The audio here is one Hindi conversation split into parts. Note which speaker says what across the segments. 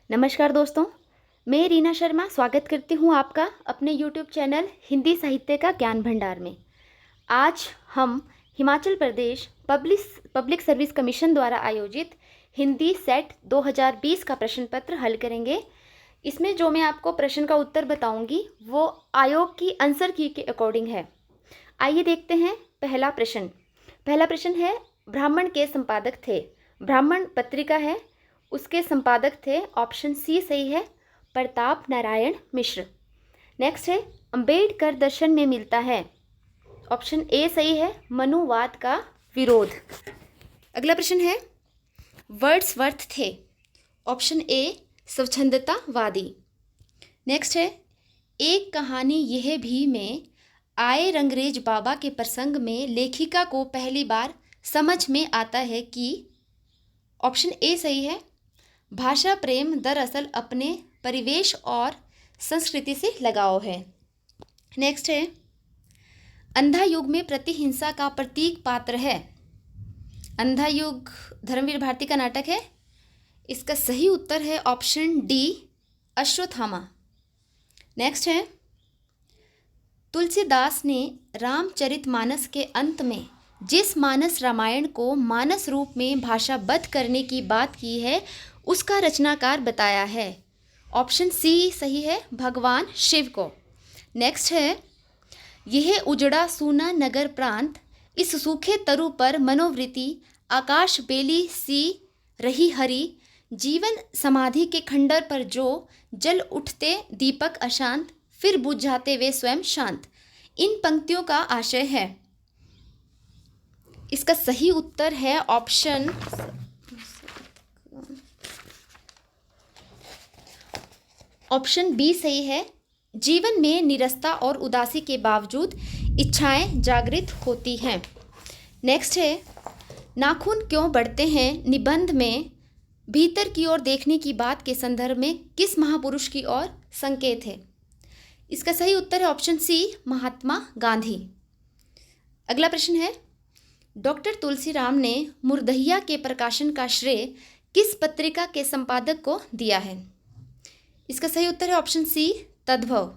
Speaker 1: नमस्कार दोस्तों, मैं रीना शर्मा स्वागत करती हूँ आपका अपने यूट्यूब चैनल हिंदी साहित्य का ज्ञान भंडार में। आज हम Himachal Pradesh public service commission द्वारा आयोजित हिंदी सेट 2020 का प्रश्न पत्र हल करेंगे। इसमें जो मैं आपको प्रश्न का उत्तर बताऊंगी वो आयोग की आंसर की के अकॉर्डिंग है। आइए देखते हैं पहला प्रश्न है, ब्राह्मण के संपादक थे। ब्राह्मण पत्रिका है, उसके संपादक थे, ऑप्शन सी सही है, प्रताप नारायण मिश्र। नेक्स्ट है, अंबेडकर दर्शन में मिलता है, ऑप्शन ए सही है, मनुवाद का विरोध। अगला प्रश्न है, वर्ड्सवर्थ थे, ऑप्शन ए स्वच्छंदतावादी। नेक्स्ट है, एक कहानी यह भी में आए रंगरेज बाबा के प्रसंग में लेखिका को पहली बार समझ में आता है कि, ऑप्शन ए सही है, भाषा प्रेम दरअसल अपने परिवेश और संस्कृति से लगाव है। नेक्स्ट है, अंधा युग में प्रतिहिंसा का प्रतीक पात्र है। अंधा युग धर्मवीर भारती का नाटक है। इसका सही उत्तर है ऑप्शन डी, अश्वत्थामा। नेक्स्ट है, तुलसीदास ने रामचरितमानस के अंत में जिस मानस रामायण को मानस रूप में भाषाबद्ध करने की बात की है उसका रचनाकार बताया है, ऑप्शन सी सही है, भगवान शिव को। नेक्स्ट है, यह उजड़ा सूना नगर प्रांत इस सूखे तरु पर मनोवृत्ति आकाश बेली सी रही हरी, जीवन समाधि के खंडर पर जो जल उठते दीपक अशांत फिर बुझ जाते वे स्वयं शांत, इन पंक्तियों का आशय है। इसका सही उत्तर है ऑप्शन बी सही है, जीवन में निरस्ता और उदासी के बावजूद इच्छाएं जागृत होती हैं। नेक्स्ट है, नाखून क्यों बढ़ते हैं निबंध में भीतर की ओर देखने की बात के संदर्भ में किस महापुरुष की ओर संकेत है। इसका सही उत्तर है ऑप्शन सी, महात्मा गांधी। अगला प्रश्न है, डॉक्टर तुलसीराम ने मुर्दहिया के प्रकाशन का श्रेय किस पत्रिका के संपादक को दिया है। इसका सही उत्तर है ऑप्शन सी, तद्भव।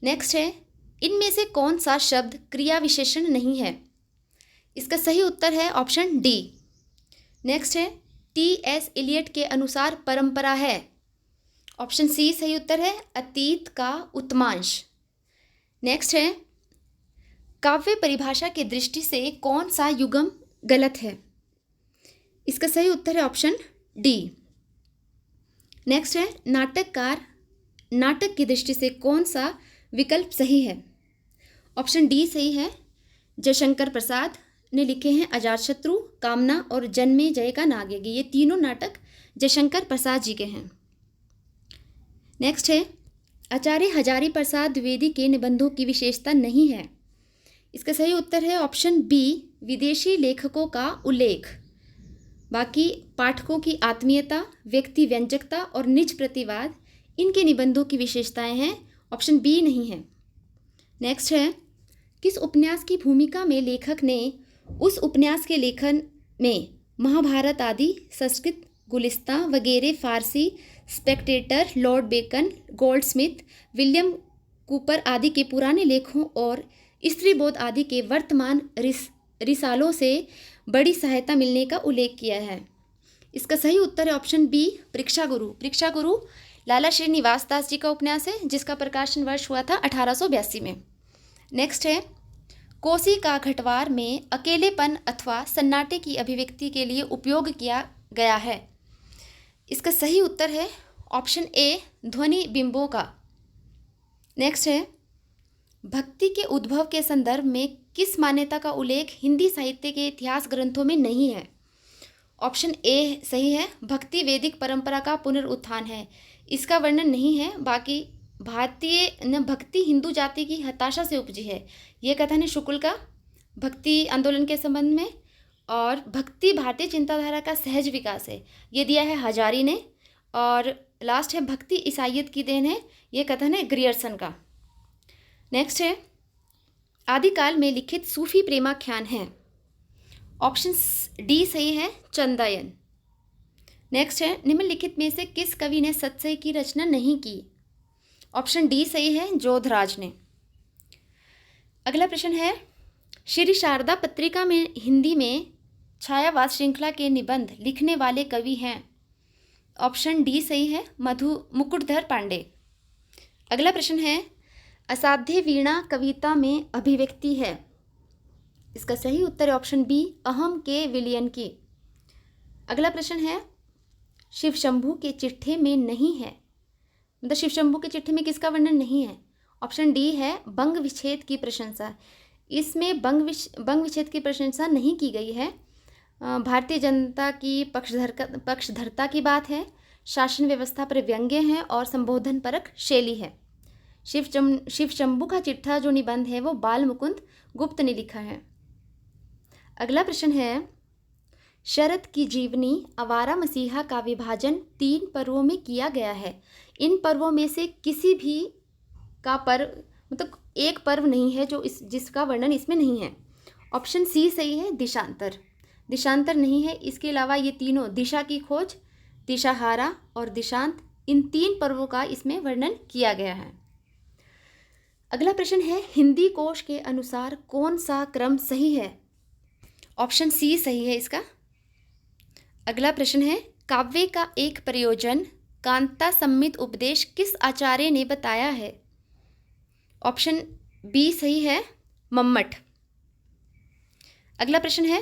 Speaker 1: नेक्स्ट है, इनमें से कौन सा शब्द क्रिया विशेषण नहीं है। इसका सही उत्तर है ऑप्शन डी। नेक्स्ट है, टी.एस. इलियट के अनुसार परंपरा है, ऑप्शन सी सही उत्तर है, अतीत का उत्तमांश। नेक्स्ट है, काव्य परिभाषा की दृष्टि से कौन सा युगम गलत है। इसका सही उत्तर है ऑप्शन डी। नेक्स्ट है, नाटककार नाटक की दृष्टि से कौन सा विकल्प सही है। ऑप्शन डी सही है, जयशंकर प्रसाद ने लिखे हैं अजातशत्रु, कामना और जन्मेजय का नागयज्ञ, ये तीनों नाटक जयशंकर प्रसाद जी के हैं। नेक्स्ट है, आचार्य हजारी प्रसाद द्विवेदी के निबंधों की विशेषता नहीं है। इसका सही उत्तर है ऑप्शन बी, विदेशी लेखकों का उल्लेख। बाकी पाठकों की आत्मीयता, व्यक्ति व्यंजकता और निज प्रतिवाद इनके निबंधों की विशेषताएं हैं, ऑप्शन बी नहीं है। नेक्स्ट है, किस उपन्यास की भूमिका में लेखक ने उस उपन्यास के लेखन में महाभारत आदि, संस्कृत गुलिस्ता वगैरह, Farsi Spectator, Lord Bacon, Goldsmith, William Cowper आदि के पुराने लेखों और स्त्रीबोध आदि के वर्तमान रिसालों से बड़ी सहायता मिलने का उल्लेख किया है। इसका सही उत्तर है ऑप्शन बी, परीक्षागुरु। परीक्षागुरु लाला श्रीनिवास दास जी का उपन्यास है जिसका प्रकाशन वर्ष हुआ था 1882 में। नेक्स्ट है, कोसी का घटवार में अकेलेपन अथवा सन्नाटे की अभिव्यक्ति के लिए उपयोग किया गया है। इसका सही उत्तर है ऑप्शन ए, ध्वनि बिंबों का। नेक्स्ट है, भक्ति के उद्भव के संदर्भ में किस मान्यता का उल्लेख हिंदी साहित्य के इतिहास ग्रंथों में नहीं है। ऑप्शन ए सही है, भक्ति वैदिक परंपरा का पुनरुत्थान है। इसका वर्णन नहीं है। बाकी भारतीय भक्ति हिंदू जाति की हताशा से उपजी है, ये कथन है शुक्ल का भक्ति आंदोलन के संबंध में। और भक्ति भारतीय चिंताधारा का सहज विकास है, ये दिया है हजारी ने। और लास्ट है, भक्ति ईसाइयत की देन है, ये कथन है ग्रियर्सन का। नेक्स्ट है, आदिकाल में लिखित सूफी प्रेमाख्यान है। ऑप्शन डी सही है, चंदायन। नेक्स्ट है, निम्नलिखित में से किस कवि ने सतसई की रचना नहीं की? ऑप्शन डी सही है, जोधराज ने। अगला प्रश्न है, श्री शारदा पत्रिका में हिंदी में छायावाद श्रृंखला के निबंध लिखने वाले कवि हैं? ऑप्शन डी सही है, मुकुटधर पांडे। अगला प्रश्न है, असाध्य वीणा कविता में अभिव्यक्ति है? इसका सही उत्तर है ऑप्शन बी, अहम के विलियन की। अगला प्रश्न है, शिव शंभू के चिट्ठे में नहीं है, मतलब शिव शंभू के चिट्ठे में किसका वर्णन नहीं है? ऑप्शन डी है, बंग विच्छेद की प्रशंसा। इसमें बंग विच्छेद की प्रशंसा नहीं की गई है। भारतीय जनता की पक्षधरता की बात है, शासन व्यवस्था पर व्यंग्य है और संबोधन परक शैली है। शिव शंभू का चिट्ठा जो निबंध है वो बाल मुकुंद गुप्त ने लिखा है। अगला प्रश्न है, शरद की जीवनी आवारा मसीहा का विभाजन 3 पर्वों में किया गया है। इन पर्वों में से किसी भी का पर्व, मतलब एक पर्व नहीं है जो जिसका वर्णन इसमें नहीं है। ऑप्शन सी सही है, दिशांतर नहीं है। इसके अलावा ये तीनों, दिशा की खोज, दिशाहारा और दिशांत, इन 3 पर्वों का इसमें वर्णन किया गया है। अगला प्रश्न है, हिंदी कोश के अनुसार कौन सा क्रम सही है? ऑप्शन सी सही है इसका। अगला प्रश्न है, काव्य का एक प्रयोजन कांता सम्मित उपदेश किस आचार्य ने बताया है? ऑप्शन बी सही है, मम्मट। अगला प्रश्न है,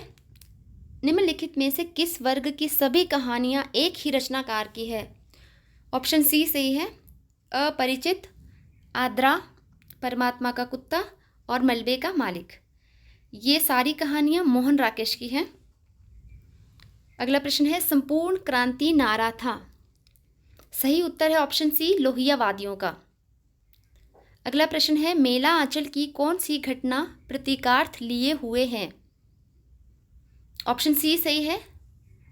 Speaker 1: निम्नलिखित में से किस वर्ग की सभी कहानियां एक ही रचनाकार की है? ऑप्शन सी सही है, अपरिचित, आद्रा, परमात्मा का कुत्ता और मलबे का मालिक। ये सारी कहानियां मोहन राकेश की हैं। अगला प्रश्न है, संपूर्ण क्रांति नारा था? सही उत्तर है ऑप्शन सी, लोहिया वादियों का। अगला प्रश्न है, मेला आंचल की कौन सी घटना प्रतीकार्थ लिए हुए हैं? ऑप्शन सी सही है,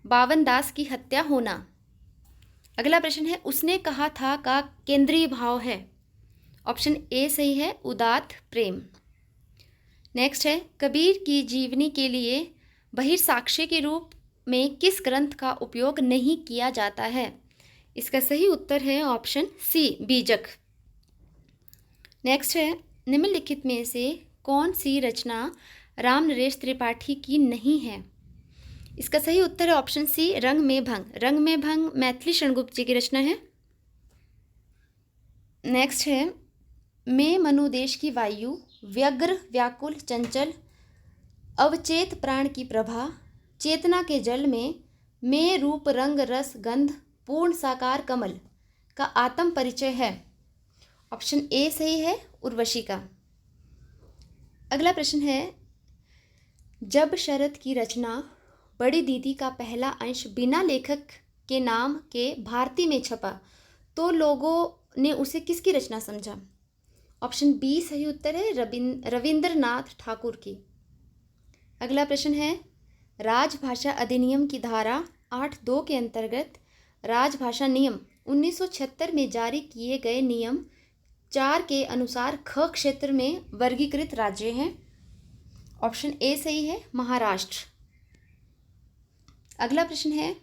Speaker 1: बावन दास की हत्या होना। अगला प्रश्न है, उसने कहा था का केंद्रीय भाव है? ऑप्शन ए सही है, उदात्त प्रेम। नेक्स्ट है, कबीर की जीवनी के लिए बहिर्साक्ष्य के रूप में किस ग्रंथ का उपयोग नहीं किया जाता है? इसका सही उत्तर है ऑप्शन सी, बीजक। नेक्स्ट है, निम्नलिखित में से कौन सी रचना राम नरेश त्रिपाठी की नहीं है? इसका सही उत्तर है ऑप्शन सी, रंग में भंग मैथिली शरणगुप्त जी की रचना है। नेक्स्ट है, मैं मनुदेश की वायु, व्यग्र व्याकुल चंचल, अवचेत प्राण की प्रभा, चेतना के जल में, मैं रूप रंग रस गंध पूर्ण साकार कमल का आत्म परिचय है। ऑप्शन ए सही है, उर्वशी का। अगला प्रश्न है, जब शरद की रचना बड़ी दीदी का पहला अंश बिना लेखक के नाम के भारती में छपा तो लोगों ने उसे किसकी रचना समझा? ऑप्शन बी सही उत्तर है, रविंद्रनाथ ठाकुर की। अगला प्रश्न है, राजभाषा अधिनियम की धारा 8(2) के अंतर्गत राजभाषा नियम 1976 में जारी किए गए नियम 4 के अनुसार ख क्षेत्र में वर्गीकृत राज्य हैं। ऑप्शन ए सही है, महाराष्ट्र। अगला प्रश्न है,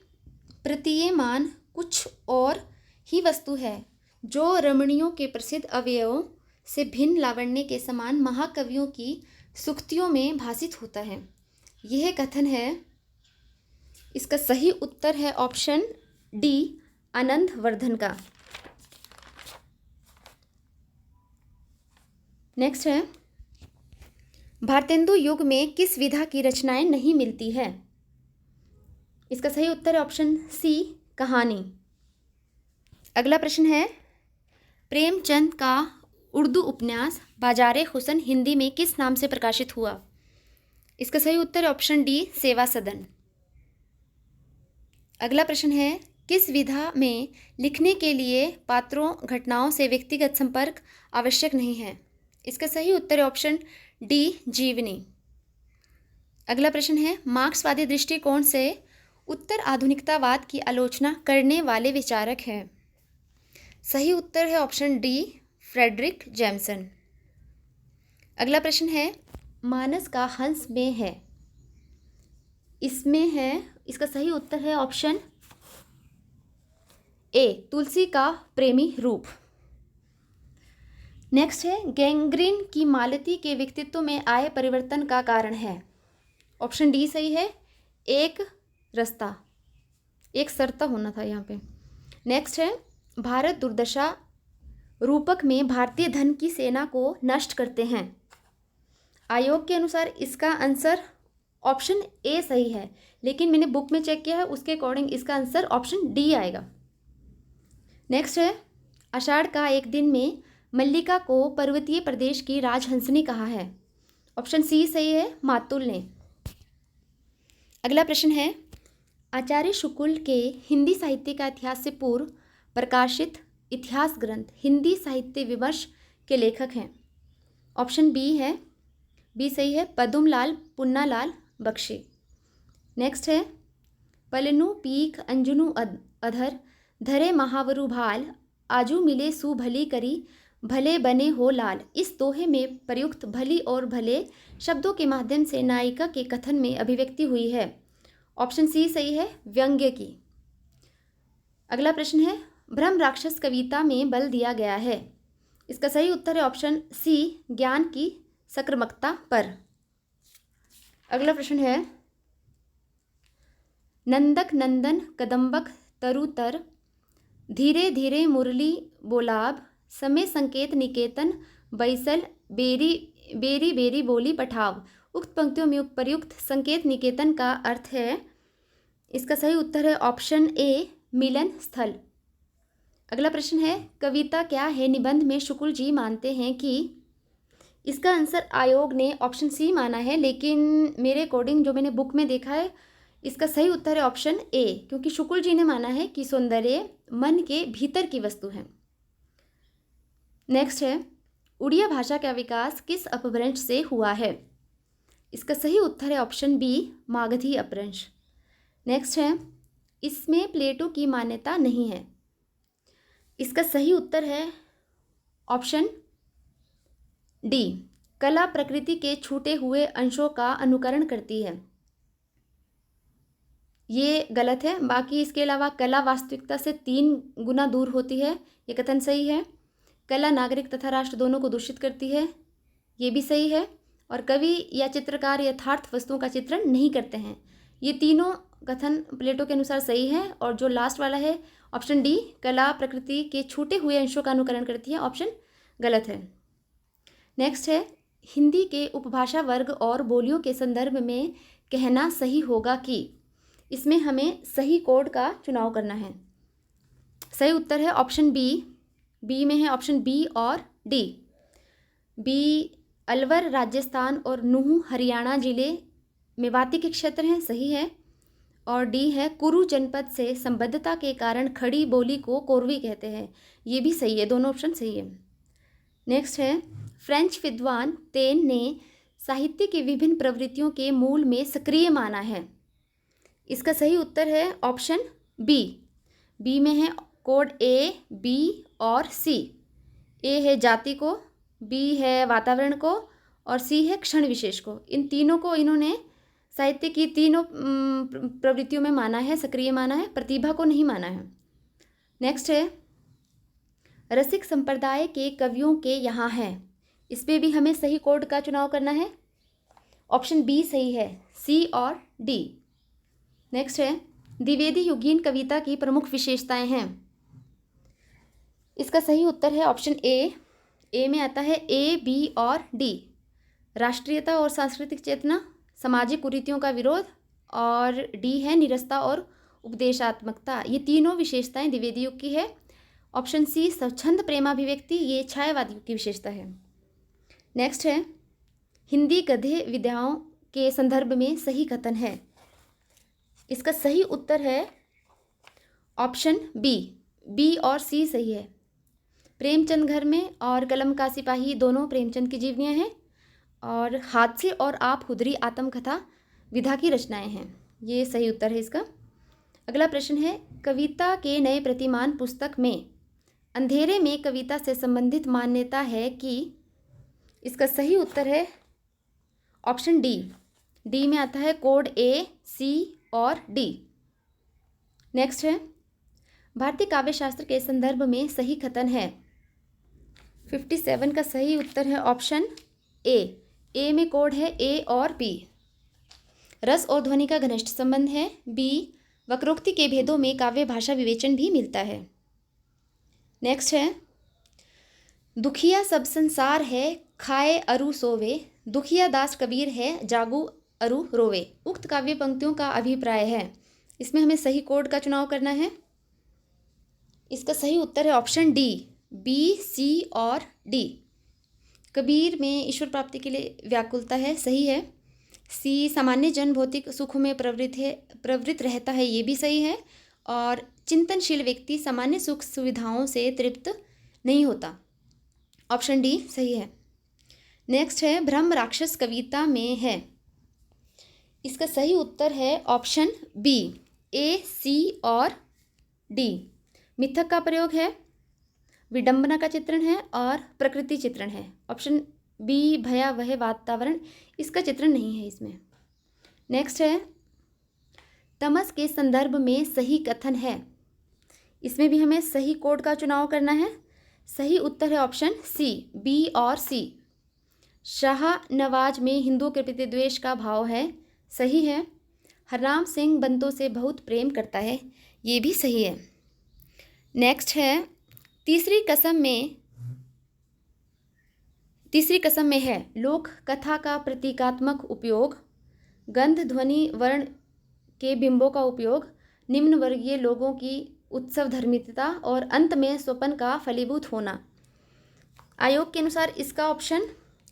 Speaker 1: प्रतीयमान कुछ और ही वस्तु है जो रमणियों के प्रसिद्ध अवयवों से भिन्न लावण्य के समान महाकवियों की सूक्तियों में भासित होता है। यह कथन है, इसका सही उत्तर है ऑप्शन डी, आनंद वर्धन का। नेक्स्ट है, भारतेंदु युग में किस विधा की रचनाएं नहीं मिलती है? इसका सही उत्तर है ऑप्शन सी, कहानी। अगला प्रश्न है, प्रेमचंद का उर्दू उपन्यास बाजारे हुस्न हिंदी में किस नाम से प्रकाशित हुआ? इसका सही उत्तर है ऑप्शन डी, सेवा सदन। अगला प्रश्न है, किस विधा में लिखने के लिए पात्रों घटनाओं से व्यक्तिगत संपर्क आवश्यक नहीं है? इसका सही उत्तर है ऑप्शन डी, जीवनी। अगला प्रश्न है, मार्क्सवादी दृष्टिकोण से उत्तर आधुनिकतावाद की आलोचना करने वाले विचारक हैं? सही उत्तर है ऑप्शन डी, फ्रेडरिक जेम्सन। अगला प्रश्न है, मानस का हंस में है, इसमें है, इसका सही उत्तर है ऑप्शन ए तुलसी का प्रेमी रूप। नेक्स्ट है गैंग्रीन की मालती के व्यक्तित्व में आए परिवर्तन का कारण है। ऑप्शन डी सही है, एक रास्ता, एक सरता होना था यहाँ पे। नेक्स्ट है भारत दुर्दशा रूपक में भारतीय धन की सेना को नष्ट करते हैं। आयोग के अनुसार इसका आंसर ऑप्शन ए सही है, लेकिन मैंने बुक में चेक किया है, उसके अकॉर्डिंग इसका आंसर ऑप्शन डी आएगा। नेक्स्ट है आषाढ़ का एक दिन में मल्लिका को पर्वतीय प्रदेश की राजहंसनी कहा है। ऑप्शन सी सही है, मातुल ने। अगला प्रश्न है आचार्य शुक्ल के हिंदी साहित्य का इतिहास से पूर्व प्रकाशित इतिहास ग्रंथ हिंदी साहित्य विमर्श के लेखक हैं। ऑप्शन बी है, बी सही है, पदुमलाल पुन्नालाल बख्शी। नेक्स्ट है पलनु पीख अंजुनु अधर धरे महावरु भाल आजू मिले सु भली करी भले बने हो लाल। इस दोहे में प्रयुक्त भली और भले शब्दों के माध्यम से नायिका के कथन में अभिव्यक्ति हुई है। ऑप्शन सी सही है, व्यंग्य की। अगला प्रश्न है ब्रह्म राक्षस कविता में बल दिया गया है। इसका सही उत्तर है ऑप्शन सी, ज्ञान की सक्रमकता पर। अगला प्रश्न है नंदक नंदन कदम्बक तरुतर धीरे धीरे मुरली बोलाब समय संकेत निकेतन बैसल बेरी बेरी बेरी बोली पठाव। उक्त पंक्तियों में प्रयुक्त संकेत निकेतन का अर्थ है, इसका सही उत्तर है ऑप्शन ए, मिलन स्थल। अगला प्रश्न है कविता क्या है निबंध में शुक्ल जी मानते हैं कि। इसका आंसर आयोग ने ऑप्शन सी माना है, लेकिन मेरे अकॉर्डिंग जो मैंने बुक में देखा है इसका सही उत्तर है ऑप्शन ए, क्योंकि शुक्ल जी ने माना है कि सौंदर्य मन के भीतर की वस्तु है। नेक्स्ट है उड़िया भाषा का विकास किस अपभ्रंश से हुआ है। इसका सही उत्तर है ऑप्शन बी, मागधी अपभ्रंश। नेक्स्ट है इसमें प्लेटो की मान्यता नहीं है। इसका सही उत्तर है ऑप्शन डी, कला प्रकृति के छूटे हुए अंशों का अनुकरण करती है। ये गलत है। बाकी इसके अलावा कला वास्तविकता से 3 गुना दूर होती है, ये कथन सही है। कला नागरिक तथा राष्ट्र दोनों को दूषित करती है, ये भी सही है। और कवि या चित्रकार यथार्थ वस्तुओं का चित्रण नहीं करते हैं, ये तीनों कथन प्लेटो के अनुसार सही है। और जो लास्ट वाला है ऑप्शन डी, कला प्रकृति के छूटे हुए अंशों का अनुकरण करती है, ऑप्शन गलत है। नेक्स्ट है हिंदी के उपभाषा वर्ग और बोलियों के संदर्भ में कहना सही होगा कि। इसमें हमें सही कोड का चुनाव करना है। सही उत्तर है ऑप्शन बी, बी में है ऑप्शन बी और डी। बी अलवर राजस्थान और नूह हरियाणा जिले मेवाती के क्षेत्र हैं, सही है। और डी है कुरु जनपद से संबद्धता के कारण खड़ी बोली को कोरवी कहते हैं, ये भी सही है, दोनों ऑप्शन सही है। नेक्स्ट है फ्रेंच विद्वान तेन ने साहित्य की विभिन्न प्रवृत्तियों के मूल में सक्रिय माना है। इसका सही उत्तर है ऑप्शन बी, बी में है कोड ए, बी और सी। ए है जाति को, बी है वातावरण को और सी है क्षण विशेष को। इन तीनों को इन्होंने साहित्य की तीनों प्रवृत्तियों में माना है, सक्रिय माना है, प्रतिभा को नहीं माना है। नेक्स्ट है रसिक संप्रदाय के कवियों के यहाँ है। इस पर भी हमें सही कोड का चुनाव करना है। ऑप्शन बी सही है, सी और डी। नेक्स्ट है द्विवेदी युगीन कविता की प्रमुख विशेषताएं हैं। इसका सही उत्तर है ऑप्शन ए, ए में आता है ए, बी और डी। राष्ट्रीयता और सांस्कृतिक चेतना, सामाजिक कुरीतियों का विरोध, और डी है निरस्ता और उपदेशात्मकता। ये तीनों विशेषताएं द्विवेदी युग की है। ऑप्शन सी स्वच्छंद प्रेमाभिव्यक्ति, ये छायावाद युग की विशेषता है। नेक्स्ट है हिंदी गद्य विधाओं के संदर्भ में सही कथन है। इसका सही उत्तर है ऑप्शन बी, बी और सी सही है। प्रेमचंद घर में और कलम का सिपाही दोनों प्रेमचंद की जीवनियाँ हैं, और हादसे और आप हुदरी आत्मकथा विधा की रचनाएं हैं, ये सही उत्तर है इसका। अगला प्रश्न है कविता के नए प्रतिमान पुस्तक में अंधेरे में कविता से संबंधित मान्यता है कि। इसका सही उत्तर है ऑप्शन डी, डी में आता है कोड ए, सी और डी। नेक्स्ट है भारतीय काव्य शास्त्र के संदर्भ में सही कथन है। 57 का सही उत्तर है ऑप्शन ए में कोड है ए और बी। रस और ध्वनि का घनिष्ठ संबंध है बी। वक्रोक्ति के भेदों में काव्य भाषा विवेचन भी मिलता है। नेक्स्ट है, दुखिया सब संसार है खाए अरु सोवे, दुखिया दास कबीर है जागू अरु रोवे। उक्त काव्य पंक्तियों का अभिप्राय है। इसमें हमें सही कोड का चुनाव करना है। इसका सही उत्तर है ऑप्शन डी, बी, सी और डी। कबीर में ईश्वर प्राप्ति के लिए व्याकुलता है, सही है। सी, सामान्य जन भौतिक सुखों में प्रवृत्त रहता है, ये भी सही है। और चिंतनशील व्यक्ति सामान्य सुख सुविधाओं से तृप्त नहीं होता, ऑप्शन डी सही है। नेक्स्ट है, भ्रम राक्षस कविता में है। इसका सही उत्तर है ऑप्शन बी, ए, सी और डी। मिथक का प्रयोग है, विडंबना का चित्रण है और प्रकृति चित्रण है। ऑप्शन बी, भयावह वातावरण, इसका चित्रण नहीं है इसमें। नेक्स्ट है, तमस के संदर्भ में सही कथन है। इसमें भी हमें सही कोड का चुनाव करना है। सही उत्तर है ऑप्शन सी, बी और सी। शाहनवाज में हिंदुओं के प्रति द्वेष का भाव है, सही है। हरराम सिंह बंतों से बहुत प्रेम करता है, ये भी सही है। नेक्स्ट है, तीसरी कसम में है लोक कथा का प्रतीकात्मक उपयोग, गंध ध्वनि वर्ण के बिंबों का उपयोग, निम्न वर्गीय लोगों की उत्सव धर्मिता और अंत में स्वपन का फलीभूत होना। आयोग के अनुसार इसका ऑप्शन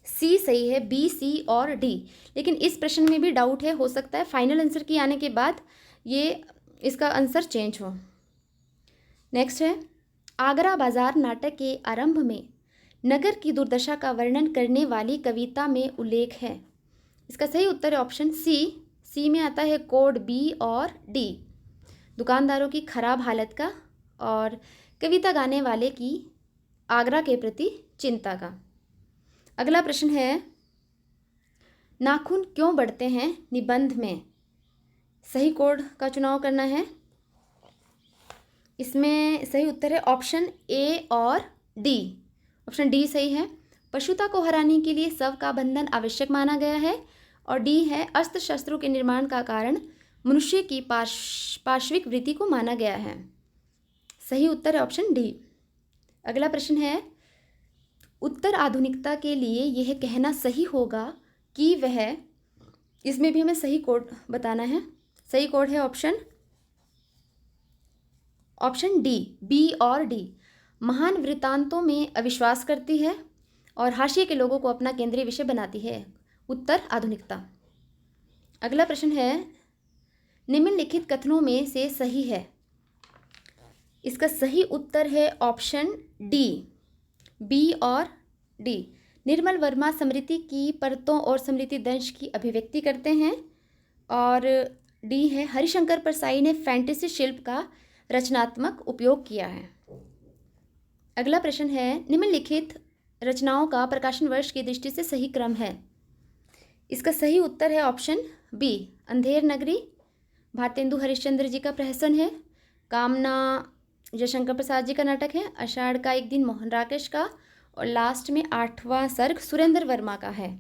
Speaker 1: सी सही है, बी, सी और डी। लेकिन इस प्रश्न में भी डाउट है, हो सकता है फाइनल आंसर की आने के बाद ये इसका आंसर चेंज हो। नेक्स्ट है, आगरा बाजार नाटक के आरंभ में नगर की दुर्दशा का वर्णन करने वाली कविता में उल्लेख है। इसका सही उत्तर है ऑप्शन सी। सी में आता है कोड बी और डी, दुकानदारों की खराब हालत का और कविता गाने वाले की आगरा के प्रति चिंता का। अगला प्रश्न है, नाखून क्यों बढ़ते हैं निबंध में। सही कोड का चुनाव करना है। इसमें सही उत्तर है ऑप्शन ए और डी। ऑप्शन डी सही है। पशुता को हराने के लिए शव का बंधन आवश्यक माना गया है। और डी है, अस्त्र शस्त्रों के निर्माण का कारण मनुष्य की पार्श्विक वृत्ति को माना गया है। सही उत्तर है ऑप्शन डी। अगला प्रश्न है, उत्तर आधुनिकता के लिए यह कहना सही होगा कि वह, इसमें भी हमें सही कोड बताना है। सही कोड है ऑप्शन डी, बी और डी। महान वृत्तांतों में अविश्वास करती है और हाशिए के लोगों को अपना केंद्रीय विषय बनाती है, उत्तर आधुनिकता। अगला प्रश्न है, निम्नलिखित कथनों में से सही है। इसका सही उत्तर है ऑप्शन डी, बी और डी। निर्मल वर्मा स्मृति की परतों और स्मृति दंश की अभिव्यक्ति करते हैं। और डी है, हरिशंकर परसाई ने फैंटेसी शिल्प का रचनात्मक उपयोग किया है। अगला प्रश्न है, निम्नलिखित रचनाओं का प्रकाशन वर्ष की दृष्टि से सही क्रम है। इसका सही उत्तर है ऑप्शन बी, अंधेर नगरी भारतेंदु हरिश्चंद्र जी का प्रहसन है। कामना जयशंकर प्रसाद जी का नाटक है। आषाढ़ का एक दिन मोहन राकेश का। और लास्ट में 8वां सर्ग सुरेंद्र वर्मा का है।